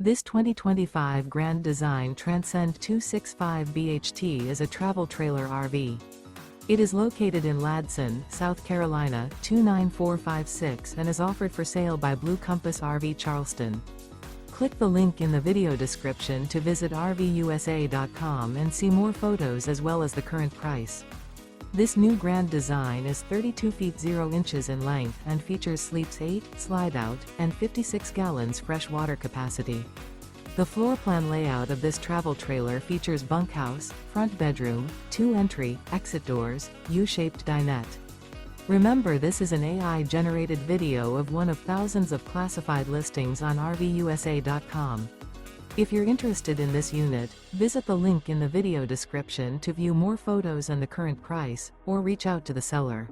This 2025 Grand Design Transcend 265 BHT is a travel trailer RV. It is located in Ladson, South Carolina, 29456 and is offered for sale by Blue Compass RV Charleston. Click the link in the video description to visit RVUSA.com and see more photos as well as the current price. This new Grand Design is 32 feet 0 inches in length and features sleeps 8, slide-out, and 56 gallons fresh water capacity. The floor plan layout of this travel trailer features bunkhouse, front bedroom, 2 entry, exit doors, U-shaped dinette. Remember, this is an AI-generated video of one of thousands of classified listings on RVUSA.com. If you're interested in this unit, visit the link in the video description to view more photos and the current price, or reach out to the seller.